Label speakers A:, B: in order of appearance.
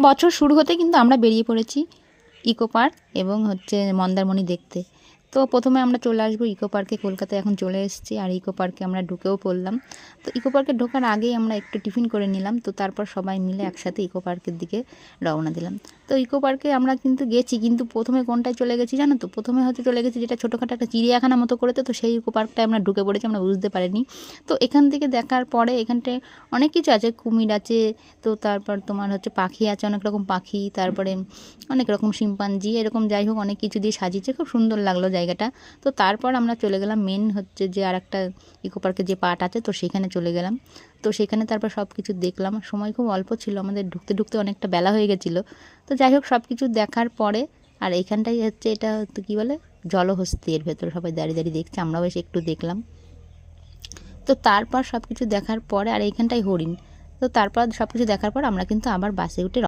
A: বছর শুরু হতে কিন্তু আমরা বেরিয়ে পড়েছি ইকো পার্ক এবং হচ্ছে মন্দারমণি দেখতে। তো প্রথমে আমরা চলে আসবো ইকো পার্কে, কলকাতায় এখন চলে এসেছি, আর ইকো পার্কে আমরা ঢুকেও পড়লাম। তো ইকো পার্কে ঢোকার আগেই আমরা একটু টিফিন করে নিলাম, তো তারপর সবাই মিলে একসাথে ইকো পার্কের দিকে রওনা দিলাম। তো ইকো পার্কে আমরা কিন্তু গেছি, কিন্তু প্রথমে কোনটায় চলে গেছি জানো তো? প্রথমে হয়তো চলে গেছি যেটা ছোটোখাটো একটা চিড়িয়াখানা মতো করেছে, তো সেই ইকো পার্কটায় আমরা ঢুকে পড়েছি, আমরা বুঝতে পারিনি। তো এখান থেকে দেখার পরে এখানটায় অনেক কিছু আছে, কুমির আছে, তো তারপর তোমার হচ্ছে পাখি আছে, অনেক রকম পাখি, তারপরে অনেক রকম শিম্পাঞ্জি, এরকম যাই হোক অনেক কিছু দিয়ে সাজিয়েছে, খুব সুন্দর লাগলো জায়গাটা। তো তারপর আমরা চলে গেলাম মেন হচ্ছে যে আর একটা ইকো পার্কের যে পার্ট আছে, তো সেখানে চলে গেলাম। তো সেখানে তারপর সব কিছু দেখলাম, সময় খুব অল্প ছিল, আমাদের ঢুকতে ঢুকতে অনেকটা বেলা হয়ে গেছিলো। তো যাই হোক সব কিছু দেখার পরে, আর এইখানটাই হচ্ছে এটা তো কী বলে, জলহস্তি, এর ভেতরে সবাই দাঁড়িয়ে দাঁড়িয়ে দেখছে, আমরাও বেশ একটু দেখলাম। তো তারপর সব কিছু দেখার পরে, আর এইখানটাই হরিণ। তো তারপর সব কিছু দেখার পর আমরা কিন্তু আবার বাসে উঠে